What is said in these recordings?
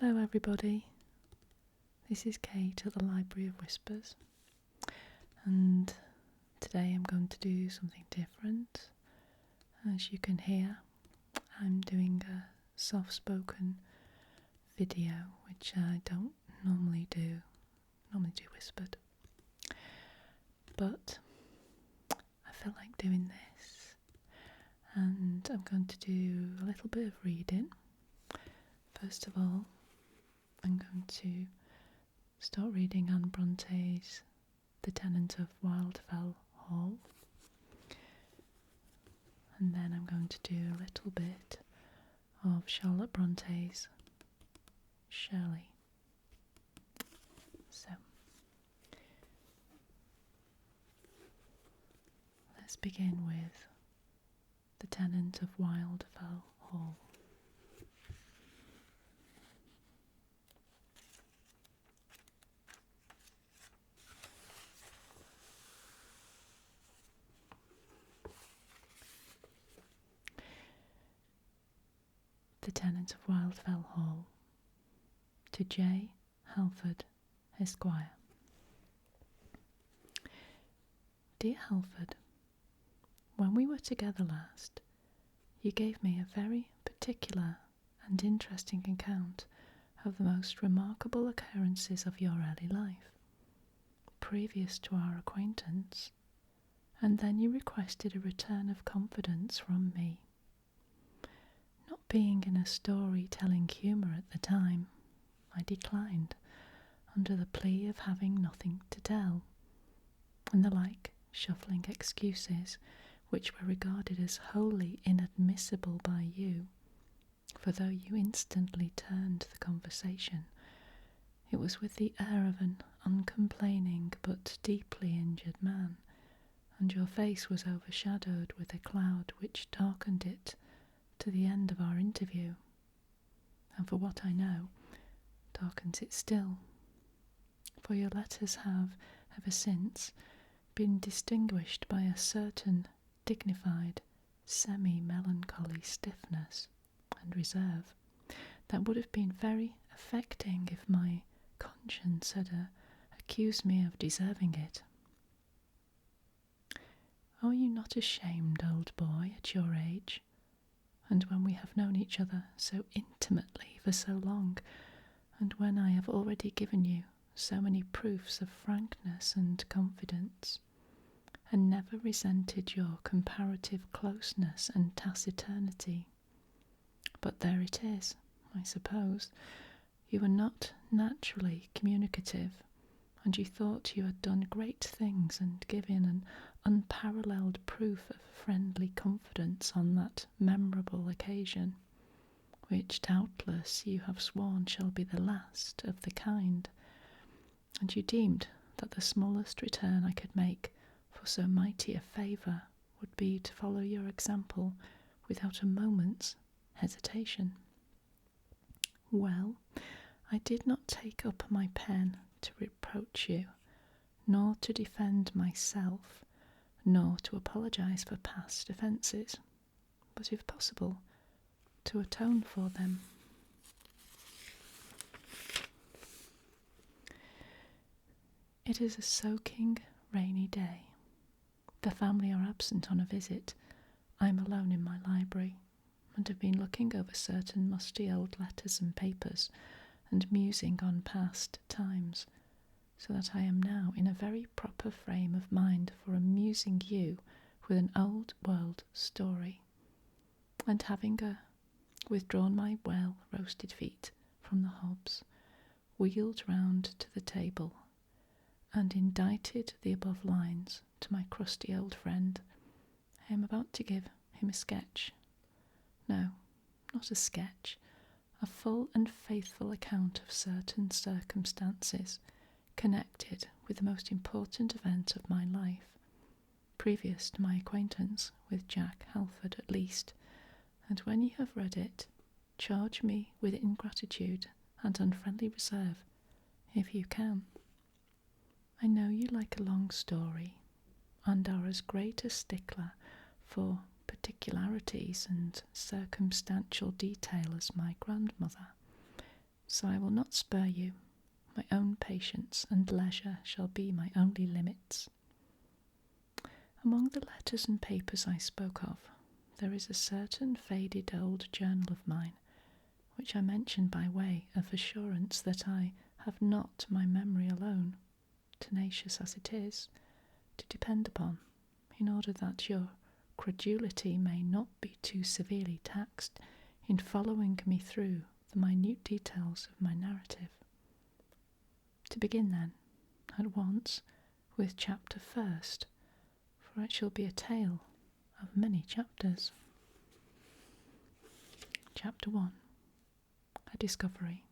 Hello everybody, this is Kate at the Library of Whispers, and today I'm going to do something different. As you can hear, I'm doing a soft-spoken video, which I don't normally do whispered, but I felt like doing this, and I'm going to do a little bit of reading. First of all, I'm going to start reading Anne Bronte's The Tenant of Wildfell Hall, and then I'm going to do a little bit of Charlotte Bronte's Shirley. So, let's begin with The Tenant of Wildfell Hall. The Tenant of Wildfell Hall, to J. Halford, Esquire. Dear Halford, when we were together last, you gave me a very particular and interesting account of the most remarkable occurrences of your early life, previous to our acquaintance, and then you requested a return of confidence from me. Not being in a storytelling humour at the time, I declined, under the plea of having nothing to tell, and the like shuffling excuses which were regarded as wholly inadmissible by you, for though you instantly turned the conversation, it was with the air of an uncomplaining but deeply injured man, and your face was overshadowed with a cloud which darkened it to the end of our interview, and for what I know, darkens it still, for your letters have, ever since, been distinguished by a certain dignified, semi-melancholy stiffness and reserve that would have been very affecting if my conscience had accused me of deserving it. Are you not ashamed, old boy, at your age, and when we have known each other so intimately for so long, and when I have already given you so many proofs of frankness and confidence, and never resented your comparative closeness and taciturnity? But there it is, I suppose. You were not naturally communicative, and you thought you had done great things and given an unparalleled proof of friendly confidence on that memorable occasion, which doubtless you have sworn shall be the last of the kind, and you deemed that the smallest return I could make for so mighty a favour would be to follow your example without a moment's hesitation. Well, I did not take up my pen to reproach you, nor to defend myself, nor to apologise for past offences, but if possible, to atone for them. It is a soaking, rainy day. The family are absent on a visit. I am alone in my library, and have been looking over certain musty old letters and papers, and musing on past times, so that I am now in a very proper frame of mind for amusing you with an old-world story, and having withdrawn my well-roasted feet from the hobs, wheeled round to the table, and indited the above lines to my crusty old friend, I am about to give him a sketch. No, not a sketch, a full and faithful account of certain circumstances connected with the most important event of my life, previous to my acquaintance with Jack Halford at least, and when you have read it, charge me with ingratitude and unfriendly reserve, if you can. I know you like a long story, and are as great a stickler for particularities and circumstantial detail as my grandmother, so I will not spur you. My own patience and leisure shall be my only limits. Among the letters and papers I spoke of, there is a certain faded old journal of mine, which I mention by way of assurance that I have not my memory alone, tenacious as it is, to depend upon, in order that your credulity may not be too severely taxed in following me through the minute details of my narrative. To begin then, at once, with chapter first, for it shall be a tale of many chapters. Chapter 1. A Discovery.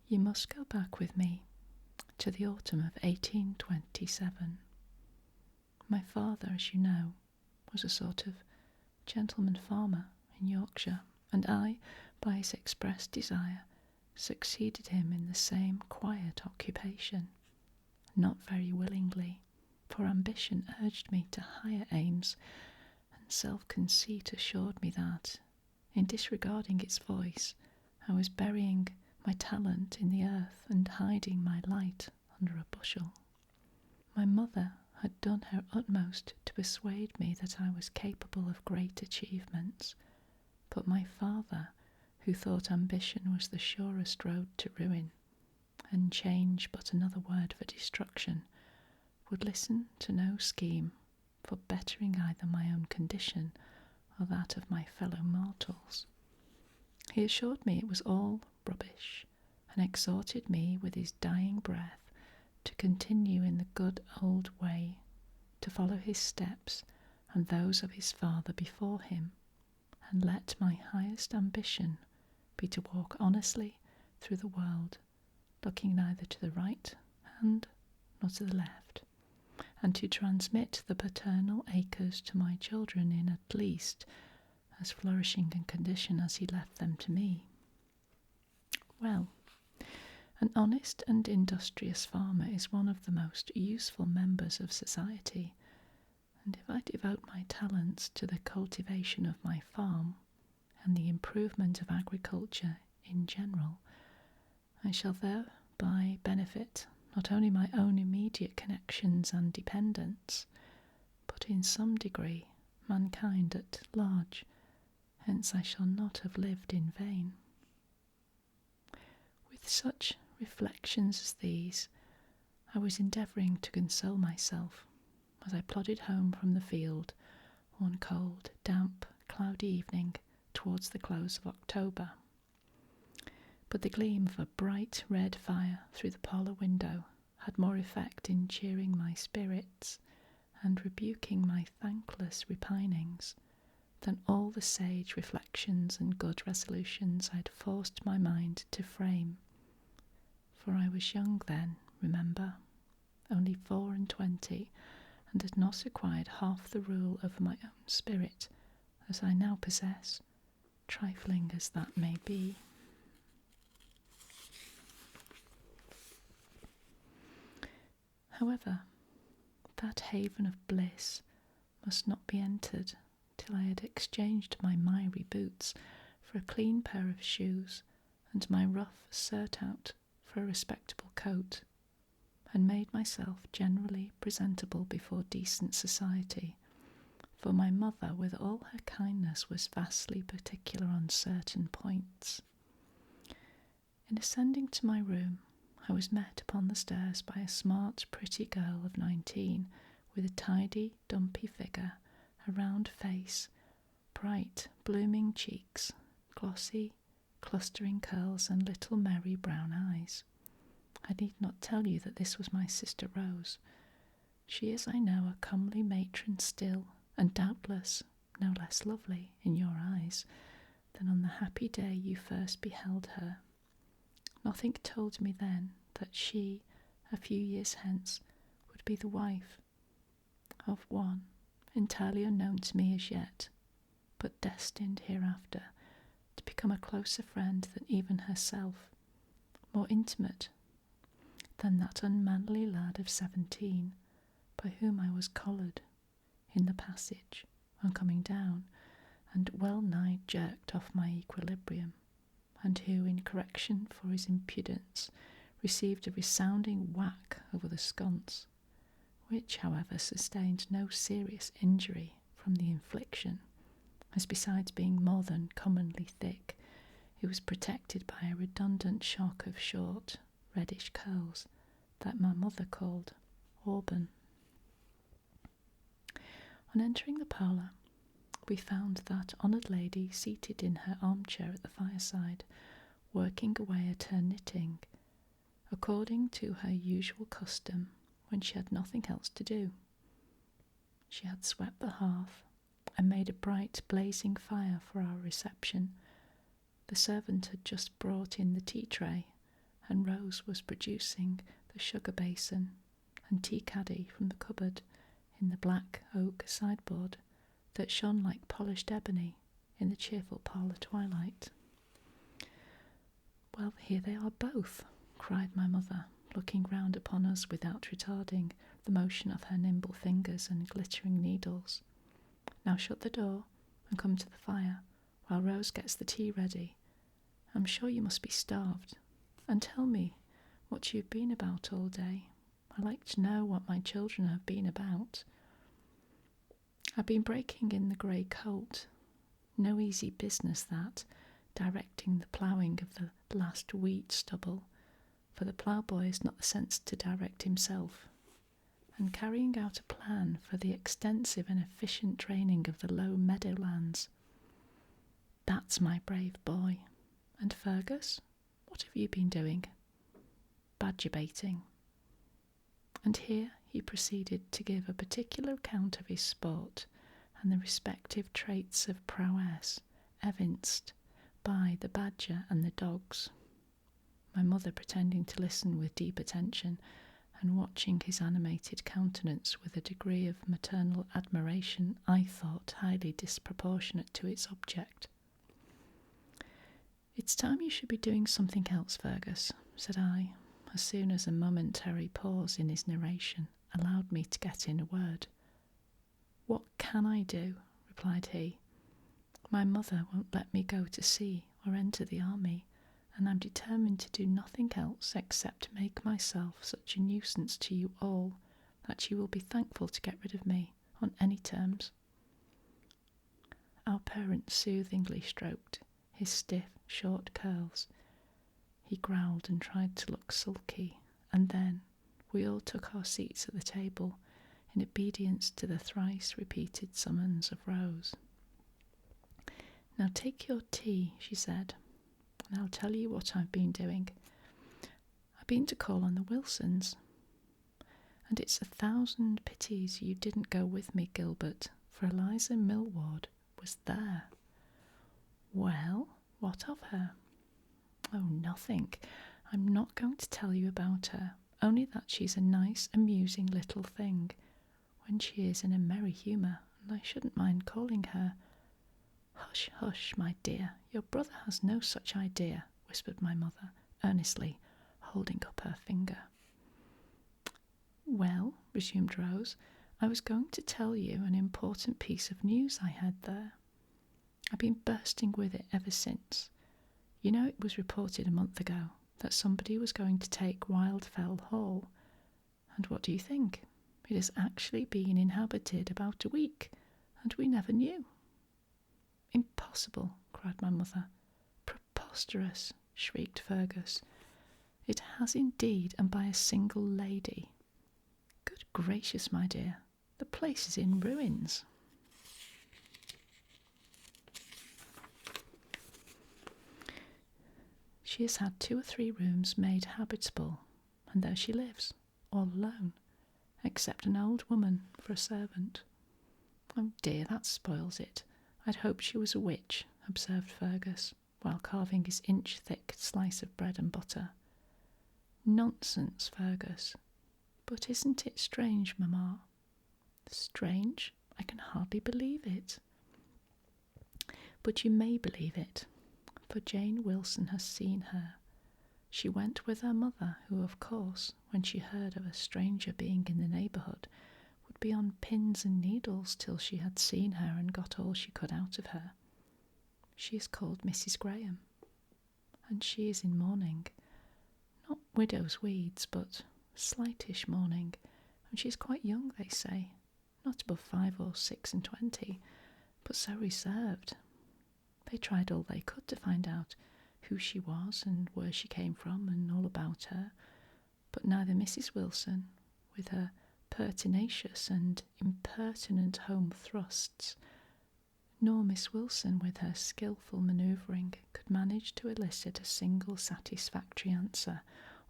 You must go back with me to the autumn of 1827. My father, as you know, was a sort of gentleman farmer in Yorkshire, and I, by his express desire, succeeded him in the same quiet occupation, not very willingly, for ambition urged me to higher aims, and self-conceit assured me that, in disregarding its voice, I was burying my talent in the earth and hiding my light under a bushel. My mother had done her utmost to persuade me that I was capable of great achievements, but my father, who thought ambition was the surest road to ruin, and change but another word for destruction, would listen to no scheme for bettering either my own condition or that of my fellow mortals. He assured me it was all rubbish, and exhorted me with his dying breath to continue in the good old way, to follow his steps and those of his father before him, and let my highest ambition be to walk honestly through the world, looking neither to the right hand nor to the left, and to transmit the paternal acres to my children in at least as flourishing a condition as he left them to me. Well, an honest and industrious farmer is one of the most useful members of society, and if I devote my talents to the cultivation of my farm and the improvement of agriculture in general, I shall thereby benefit not only my own immediate connections and dependents, but in some degree mankind at large, hence I shall not have lived in vain. With such reflections as these, I was endeavouring to console myself as I plodded home from the field one cold, damp, cloudy evening towards the close of October. But the gleam of a bright red fire through the parlour window had more effect in cheering my spirits and rebuking my thankless repinings than all the sage reflections and good resolutions I had forced my mind to frame. For I was young then, remember, only 24, and had not acquired half the rule over my own spirit as I now possess, trifling as that may be. However, that haven of bliss must not be entered till I had exchanged my miry boots for a clean pair of shoes and my rough surtout for a respectable coat, and made myself generally presentable before decent society, for my mother with all her kindness was vastly particular on certain points. In ascending to my room, I was met upon the stairs by a smart, pretty girl of 19, with a tidy, dumpy figure, a round face, bright, blooming cheeks, glossy, clustering curls, and little merry brown eyes. I need not tell you that this was my sister Rose. She is, I know, a comely matron still, and doubtless no less lovely in your eyes than on the happy day you first beheld her. Nothing told me then that she, a few years hence, would be the wife of one entirely unknown to me as yet, but destined hereafter to become a closer friend than even herself, more intimate than that unmanly lad of 17 by whom I was collared in the passage on coming down, and well nigh jerked off my equilibrium and who, in correction for his impudence, received a resounding whack over the sconce, which, however, sustained no serious injury from the infliction, as besides being more than commonly thick, it was protected by a redundant shock of short, reddish curls that my mother called auburn. On entering the parlour, we found that honoured lady seated in her armchair at the fireside, working away at her knitting, according to her usual custom when she had nothing else to do. She had swept the hearth and made a bright blazing fire for our reception. The servant had just brought in the tea tray, and Rose was producing the sugar basin and tea caddy from the cupboard in the black oak sideboard that shone like polished ebony in the cheerful parlour twilight. "Well, here they are both," cried my mother, looking round upon us without retarding the motion of her nimble fingers and glittering needles. "Now shut the door and come to the fire while Rose gets the tea ready. I'm sure you must be starved. And tell me what you've been about all day. I like to know what my children have been about." "I've been breaking in the grey colt. No easy business that, directing the ploughing of the last wheat stubble, for the ploughboy has not the sense to direct himself, and carrying out a plan for the extensive and efficient draining of the low meadowlands. That's my brave boy. And Fergus, what have you been doing?" "Badger baiting." And here he proceeded to give a particular account of his sport and the respective traits of prowess evinced by the badger and the dogs, my mother pretending to listen with deep attention and watching his animated countenance with a degree of maternal admiration I thought highly disproportionate to its object. "It's time you should be doing something else, Fergus," said I, as soon as a momentary pause in his narration allowed me to get in a word. "What can I do?" replied he. "My mother won't let me go to sea or enter the army, and I'm determined to do nothing else except make myself such a nuisance to you all that you will be thankful to get rid of me on any terms." Our parent soothingly stroked his stiff, short curls. He growled and tried to look sulky, and then we all took our seats at the table in obedience to the thrice-repeated summons of Rose. "Now take your tea," she said, "and I'll tell you what I've been doing. I've been to call on the Wilsons, and it's 1,000 pities you didn't go with me, Gilbert, for Eliza Millward was there." "Well, what of her?" "Oh, nothing. I'm not going to tell you about her, only that she's a nice, amusing little thing, when she is in a merry humour, and I shouldn't mind calling her—" "Hush, hush, my dear, your brother has no such idea," whispered my mother, earnestly, holding up her finger. "Well," resumed Rose, "I was going to tell you an important piece of news I had there. I've been bursting with it ever since. You know, it was reported a month ago that somebody was going to take Wildfell Hall, and what do you think? It has actually been inhabited about a week, and we never knew." "Impossible," cried my mother. "Preposterous," shrieked Fergus. "It has indeed, and by a single lady. Good gracious, my dear, the place is in ruins." "She has had 2 or 3 rooms made habitable, and there she lives, all alone, except an old woman for a servant." "Oh dear, that spoils it. I'd hoped she was a witch," observed Fergus, while carving his inch-thick slice of bread and butter. "Nonsense, Fergus. But isn't it strange, mamma?" "Strange? I can hardly believe it." "But you may believe it, for Jane Wilson has seen her. She went with her mother, who, of course, when she heard of a stranger being in the neighbourhood, would be on pins and needles till she had seen her and got all she could out of her. She is called Mrs. Graham." and she is in mourning. Not widow's weeds, but slightish mourning, and she is quite young, they say, not above 5 or 26, but so reserved. They tried all they could to find out who she was and where she came from and all about her, but neither Mrs. Wilson, with her pertinacious and impertinent home thrusts, nor Miss Wilson, with her skilful manoeuvring, could manage to elicit a single satisfactory answer,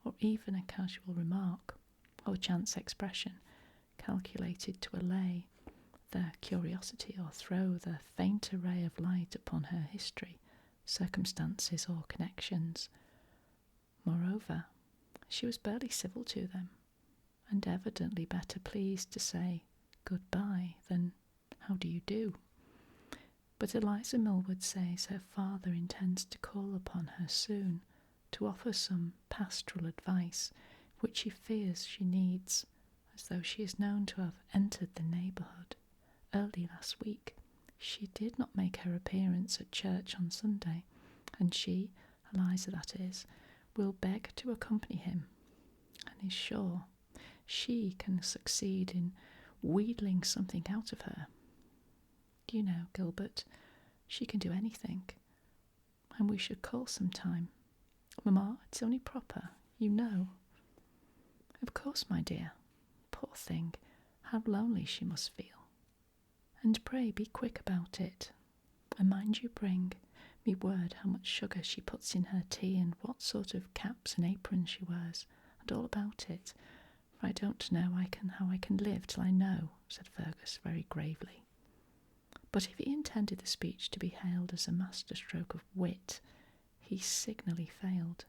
or even a casual remark, or chance expression, calculated to allay their curiosity or throw the faintest ray of light upon her history, circumstances, or connections. Moreover, she was barely civil to them, and evidently better pleased to say goodbye than how do you do. But Eliza Millward says her father intends to call upon her soon to offer some pastoral advice which she fears she needs, as though she is known to have entered the neighbourhood early last week. She did not make her appearance at church on Sunday, and she, Eliza that is, will beg to accompany him, and is sure she can succeed in wheedling something out of her. You know, Gilbert, she can do anything, and we should call some time. Mamma, it's only proper, you know. Of course, my dear. Poor thing, how lonely she must feel. And pray be quick about it, and mind you bring me word how much sugar she puts in her tea, and what sort of caps and aprons she wears, and all about it, for I don't know how I can live till I know, said Fergus very gravely. But if he intended the speech to be hailed as a masterstroke of wit, he signally failed,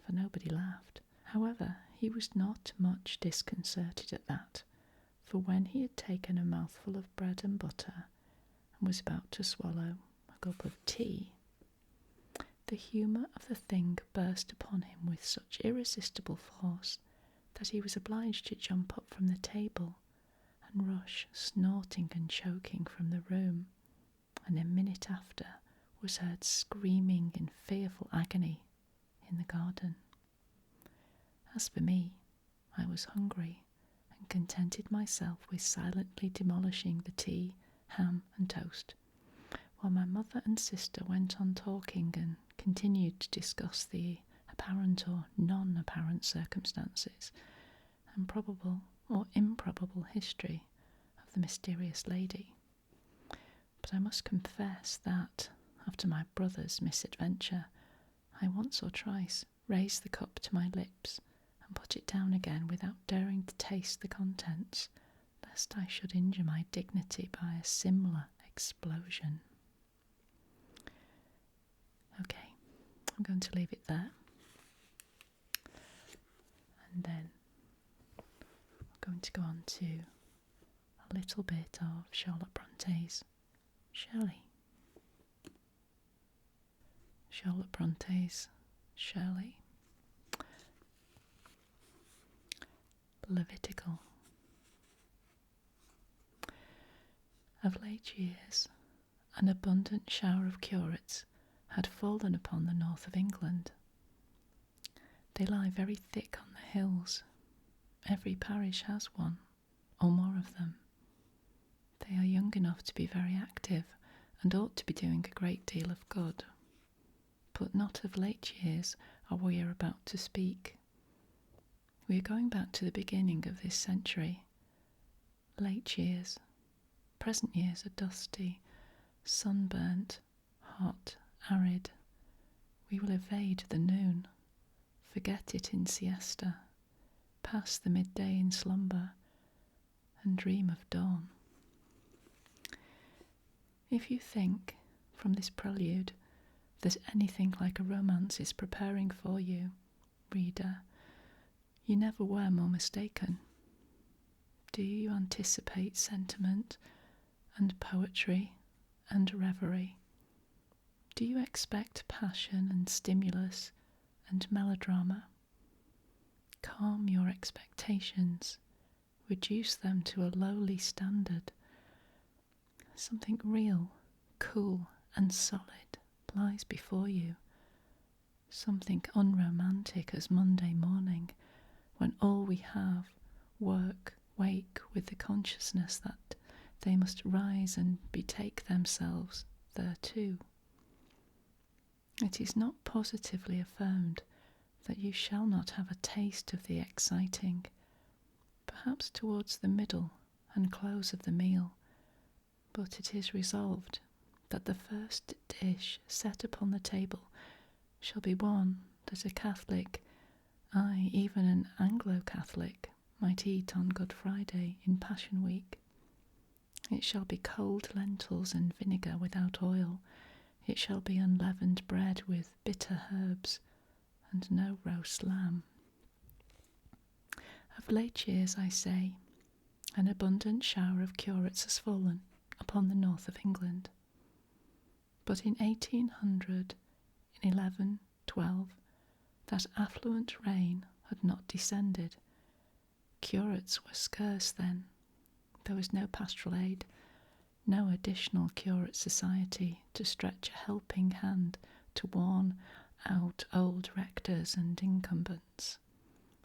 for nobody laughed. However, he was not much disconcerted at that, for when he had taken a mouthful of bread and butter, and was about to swallow a cup of tea, the humour of the thing burst upon him with such irresistible force that he was obliged to jump up from the table and rush snorting and choking from the room, and a minute after was heard screaming in fearful agony in the garden. As for me, I was hungry, and contented myself with silently demolishing the tea, ham, and toast, while my mother and sister went on talking and continued to discuss the apparent or non-apparent circumstances and probable or improbable history of the mysterious lady. But I must confess that, after my brother's misadventure, I once or twice raised the cup to my lips and put it down again without daring to taste the contents, lest I should injure my dignity by a similar explosion. Okay, I'm going to leave it there. And then I'm going to go on to a little bit of Charlotte Bronte's Shirley. Charlotte Bronte's Shirley. Levitical. Of late years, an abundant shower of curates had fallen upon the north of England. They lie very thick on the hills. Every parish has one, or more of them. They are young enough to be very active, and ought to be doing a great deal of good. But not of late years are we about to speak. We are going back to the beginning of this century. Late years. Present years are dusty, sunburnt, hot, arid. We will evade the noon, forget it in siesta, pass the midday in slumber, and dream of dawn. If you think, from this prelude, that anything like a romance is preparing for you, reader, you never were more mistaken. Do you anticipate sentiment and poetry and reverie? Do you expect passion and stimulus and melodrama? Calm your expectations, reduce them to a lowly standard. Something real, cool, and solid lies before you. something unromantic as Monday morning, when all we have, wake with the consciousness that they must rise and betake themselves thereto. It is not positively affirmed that you shall not have a taste of the exciting, perhaps towards the middle and close of the meal, but it is resolved that the first dish set upon the table shall be one that a Catholic, aye, even an Anglo-Catholic, might eat on Good Friday in Passion Week. It shall be cold lentils and vinegar without oil. It shall be unleavened bread with bitter herbs, and no roast lamb. Of late years, I say, an abundant shower of curates has fallen upon the north of England. But in 1800, in 1112, that affluent rain had not descended. Curates were scarce then. There was no pastoral aid, no additional curate society to stretch a helping hand to worn out old rectors and incumbents,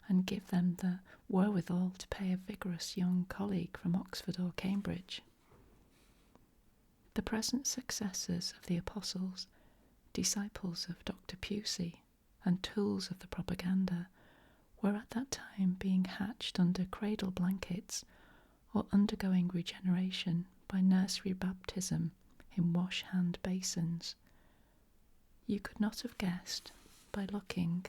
and give them the wherewithal to pay a vigorous young colleague from Oxford or Cambridge. The present successors of the apostles, disciples of Dr. Pusey, and tools of the propaganda, were at that time being hatched under cradle blankets or undergoing regeneration by nursery baptism in wash-hand basins. You could not have guessed, by looking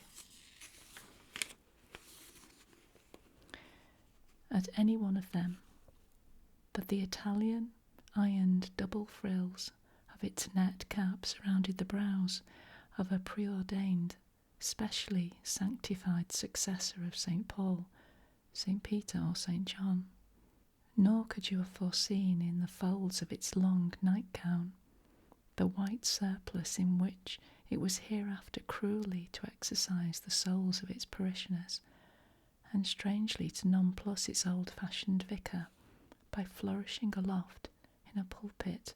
at any one of them, that the Italian ironed double frills of its net cap surrounded the brows of a preordained, specially sanctified successor of St. Paul, St. Peter or St. John, nor could you have foreseen in the folds of its long nightgown the white surplice in which it was hereafter cruelly to exercise the souls of its parishioners, and strangely to nonplus its old-fashioned vicar by flourishing aloft in a pulpit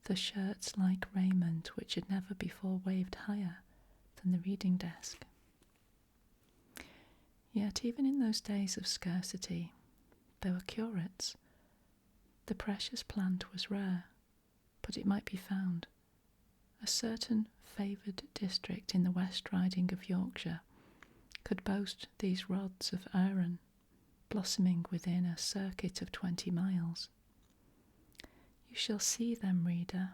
the shirts-like raiment which had never before waved higher than the reading desk. Yet even in those days of scarcity, there were curates. The precious plant was rare, but it might be found. A certain favoured district in the West Riding of Yorkshire could boast these rods of Aaron, blossoming within a circuit of 20 miles. You shall see them, reader.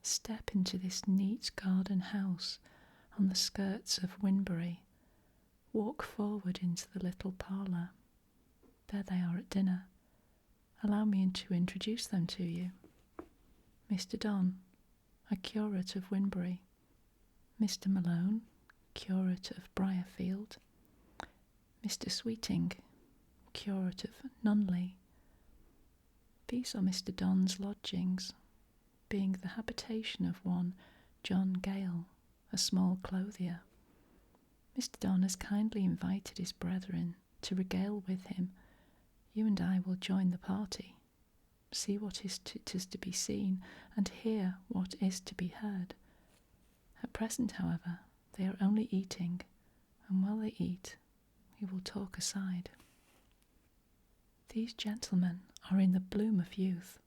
Step into this neat garden house on the skirts of Winbury. Walk forward into the little parlour. There they are at dinner. Allow me to introduce them to you. Mr. Don, a curate of Winbury. Mr. Malone, curate of Briarfield. Mr. Sweeting, curate of Nunley. These are Mr. Don's lodgings, being the habitation of one John Gale, a small clothier. Mr. Don has kindly invited his brethren to regale with him. You and I will join the party, see what is to be seen, and hear what is to be heard. At present, however, they are only eating, and while they eat, we will talk aside. These gentlemen are in the bloom of youth.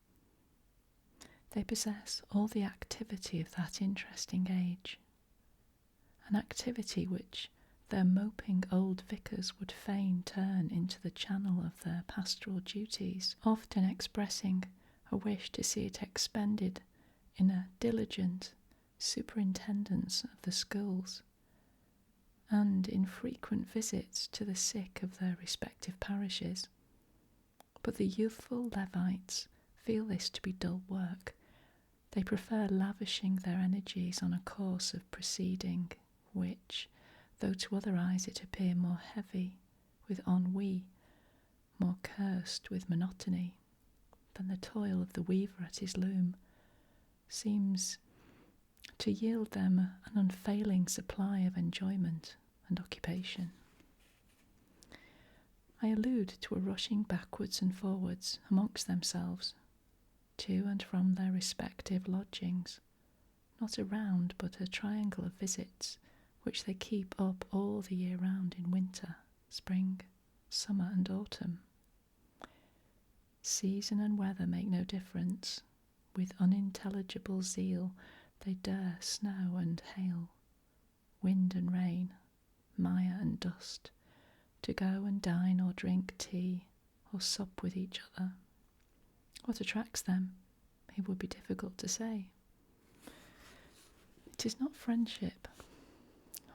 They possess all the activity of that interesting age, an activity which their moping old vicars would fain turn into the channel of their pastoral duties, often expressing a wish to see it expended in a diligent superintendence of the schools, and in frequent visits to the sick of their respective parishes. But the youthful Levites feel this to be dull work. They prefer lavishing their energies on a course of proceeding which, though to other eyes it appear more heavy with ennui, more cursed with monotony, than the toil of the weaver at his loom, seems to yield them an unfailing supply of enjoyment and occupation. I allude to a rushing backwards and forwards amongst themselves, to and from their respective lodgings, not a round but a triangle of visits, which they keep up all the year round in winter, spring, summer and autumn. Season and weather make no difference. With unintelligible zeal they dare snow and hail, wind and rain, mire and dust, to go and dine or drink tea or sup with each other. What attracts them, it would be difficult to say. It is not friendship,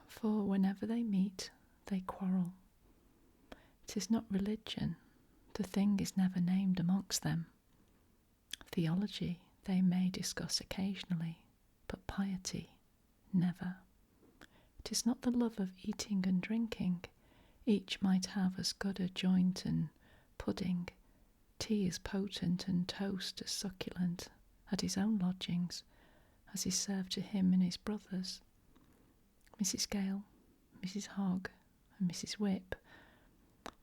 for whenever they meet, they quarrel. It is not religion, the thing is never named amongst them. Theology they may discuss occasionally, but piety, never. It is not the love of eating and drinking. Each might have as good a joint and pudding, tea as potent and toast as succulent, at his own lodgings, as is served to him and his brothers. Mrs. Gale, Mrs. Hogg, and Mrs. Whip,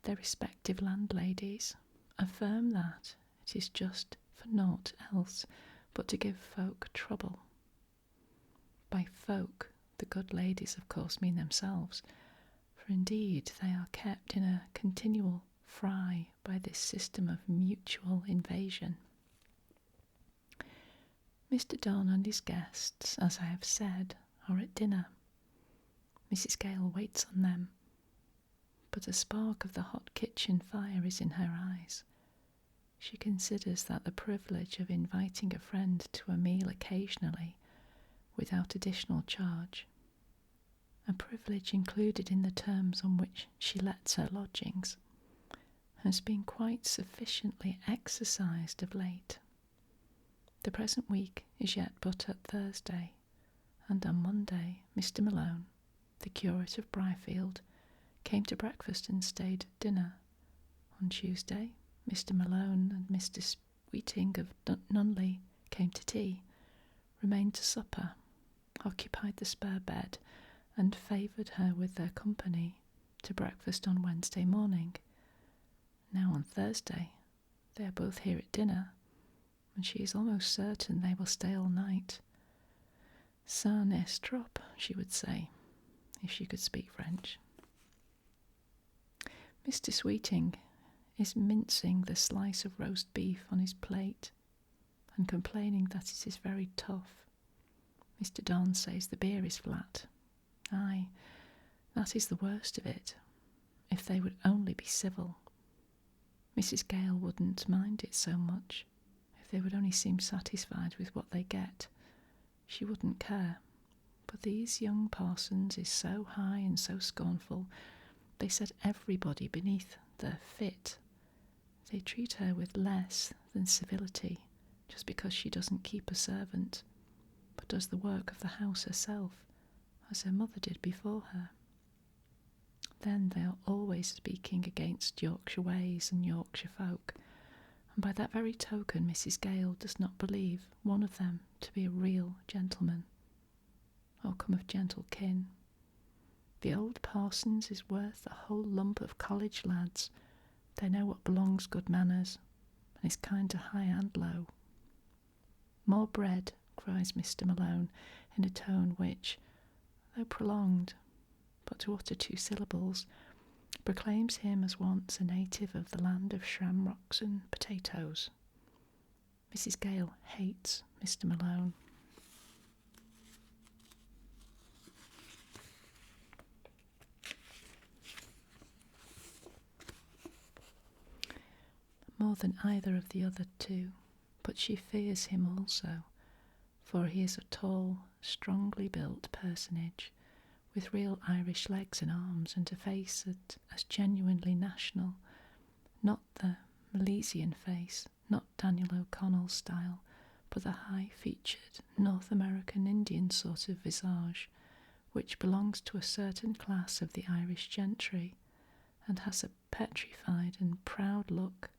their respective landladies, affirm that it is just for naught else but to give folk trouble. By folk, the good ladies of course mean themselves, for indeed they are kept in a continual fry by this system of mutual invasion. Mr. Don and his guests, as I have said, are at dinner. Mrs. Gale waits on them, but a spark of the hot kitchen fire is in her eyes. She considers that the privilege of inviting a friend to a meal occasionally, without additional charge, a privilege included in the terms on which she lets her lodgings, has been quite sufficiently exercised of late. The present week is yet but at Thursday, and on Monday Mr. Malone, the curate of Briarfield, came to breakfast and stayed at dinner. On Tuesday, Mr. Malone and Mr. Sweeting of Nunley came to tea, remained to supper, occupied the spare bed, and favoured her with their company to breakfast on Wednesday morning. Now on Thursday, they are both here at dinner, and she is almost certain they will stay all night. Ça n'est trop, she would say, if she could speak French. Mr. Sweeting is mincing the slice of roast beef on his plate and complaining that it is very tough. Mr. Don says the beer is flat. Aye, that is the worst of it. If they would only be civil. Mrs. Gale wouldn't mind it so much. If they would only seem satisfied with what they get, she wouldn't care. But these young parsons is so high and so scornful, they set everybody beneath their fit. They treat her with less than civility, just because she doesn't keep a servant, but does the work of the house herself, as her mother did before her. Then they are always speaking against Yorkshire ways and Yorkshire folk, and by that very token Mrs. Gale does not believe one of them to be a real gentleman, or come of gentle kin. The old parsons is worth a whole lump of college lads. They know what belongs good manners, and is kind to high and low. More bread, cries Mr. Malone, in a tone which, though prolonged, but to utter 2 syllables, proclaims him as once a native of the land of shamrocks and potatoes. Mrs. Gale hates Mr. Malone. More than either of the other 2, but she fears him also, for he is a tall, strongly built personage, with real Irish legs and arms, and a face as genuinely national, not the Milesian face, not Daniel O'Connell's style, but the high-featured North American Indian sort of visage, which belongs to a certain class of the Irish gentry, and has a petrified and proud look,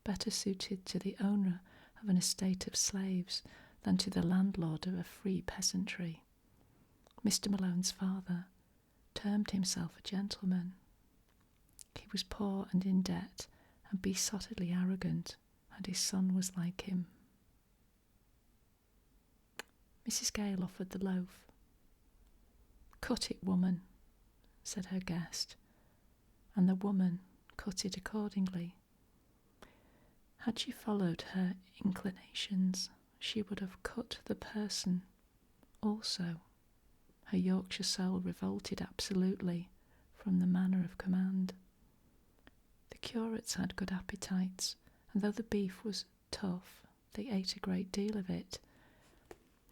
better suited to the owner of an estate of slaves than to the landlord of a free peasantry. Mr. Malone's father termed himself a gentleman. He was poor and in debt, and besottedly arrogant, and his son was like him. Mrs. Gale offered the loaf. "Cut it, woman," said her guest, and the woman cut it accordingly. Had she followed her inclinations, she would have cut the person also. Her Yorkshire soul revolted absolutely from the manner of command. The curates had good appetites, and though the beef was tough, they ate a great deal of it.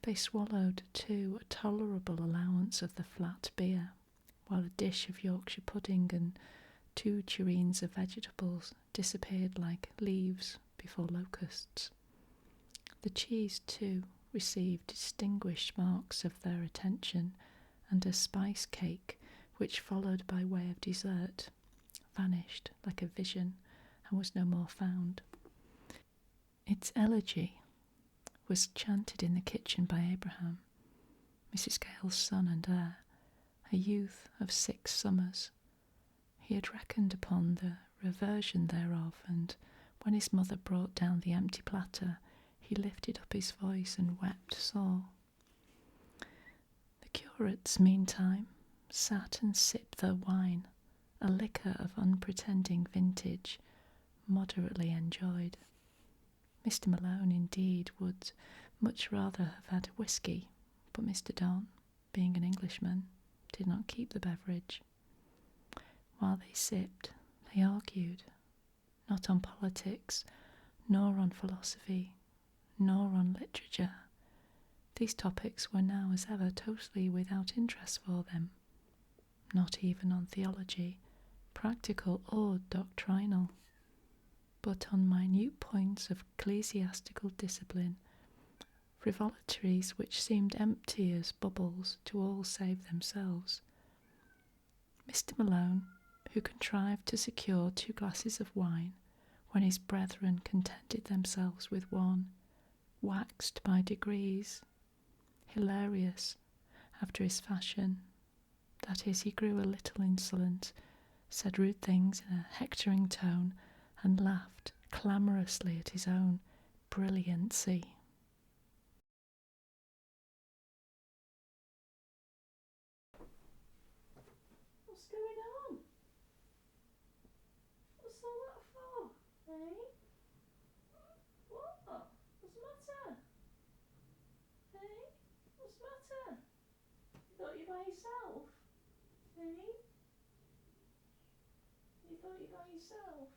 They swallowed, too, a tolerable allowance of the flat beer, while a dish of Yorkshire pudding and 2 tureens of vegetables disappeared like leaves before locusts. The cheese, too, received distinguished marks of their attention, and a spice cake, which followed by way of dessert, vanished like a vision and was no more found. Its elegy was chanted in the kitchen by Abraham, Mrs. Gale's son and heir, a youth of 6 summers. He had reckoned upon the reversion thereof, and when his mother brought down the empty platter, he lifted up his voice and wept sore. The curates, meantime, sat and sipped their wine, a liquor of unpretending vintage, moderately enjoyed. Mr. Malone, indeed, would much rather have had whisky, but Mr. Don, being an Englishman, did not keep the beverage. While they sipped, they argued, not on politics, nor on philosophy, nor on literature. These topics were now as ever totally without interest for them, not even on theology, practical or doctrinal, but on minute points of ecclesiastical discipline, frivolities which seemed empty as bubbles to all save themselves. Mr. Malone, who contrived to secure 2 glasses of wine when his brethren contented themselves with 1, waxed by degrees, hilarious after his fashion. That is, he grew a little insolent, said rude things in a hectoring tone, and laughed clamorously at his own brilliancy. What's going on? What's all that for? Eh? What? What's the matter? Eh? What's the matter? You thought you were by yourself? Eh? You thought you were by yourself?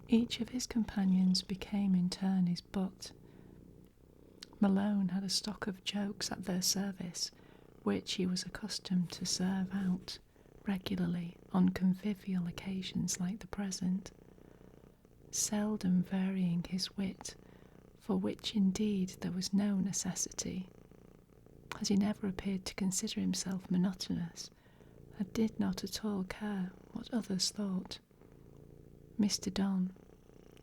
Each of his companions became in turn his butt. Malone had a stock of jokes at their service, which he was accustomed to serve out regularly on convivial occasions like the present, seldom varying his wit, for which indeed there was no necessity, as he never appeared to consider himself monotonous, and did not at all care what others thought. Mr. Don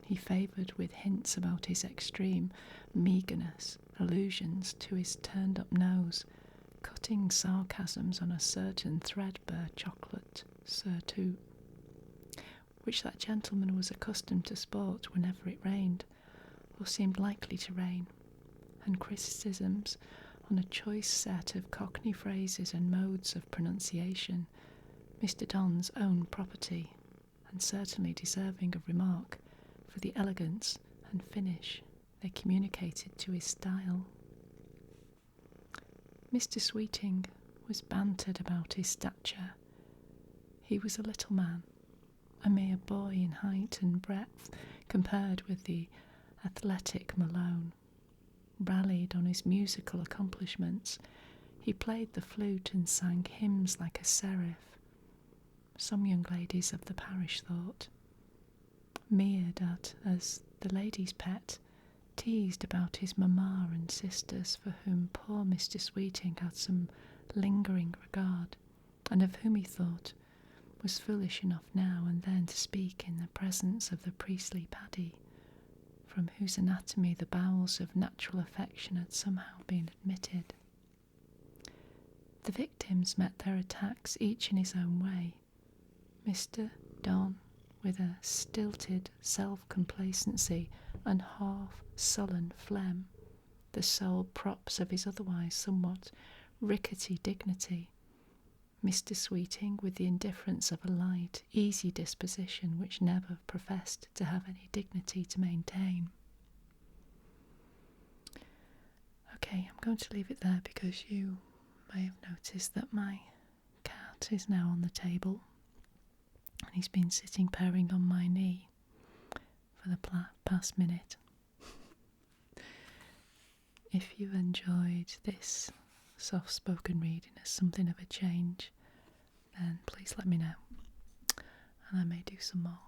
he favoured with hints about his extreme meagreness, allusions to his turned-up nose, cutting sarcasms on a certain threadbare chocolate surtout, which that gentleman was accustomed to sport whenever it rained, or seemed likely to rain, and criticisms on a choice set of Cockney phrases and modes of pronunciation, Mr. Don's own property, and certainly deserving of remark for the elegance and finish they communicated to his style. Mr. Sweeting was bantered about his stature. He was a little man, a mere boy in height and breadth compared with the athletic Malone. Rallied on his musical accomplishments, he played the flute and sang hymns like a seraph. Some young ladies of the parish thought. Meared at as the lady's pet, teased about his mamma and sisters, for whom poor Mr. Sweeting had some lingering regard, and of whom he thought was foolish enough now and then to speak in the presence of the priestly Paddy, from whose anatomy the bowels of natural affection had somehow been admitted. The victims met their attacks each in his own way. Mr. Don, with a stilted self-complacency and half-sullen phlegm, the sole props of his otherwise somewhat rickety dignity. Mr. Sweeting, with the indifference of a light, easy disposition which never professed to have any dignity to maintain. Okay, I'm going to leave it there because you may have noticed that my cat is now on the table and he's been sitting purring on my knee for the past minute. If you enjoyed this soft-spoken reading as something of a change, then please let me know and I may do some more.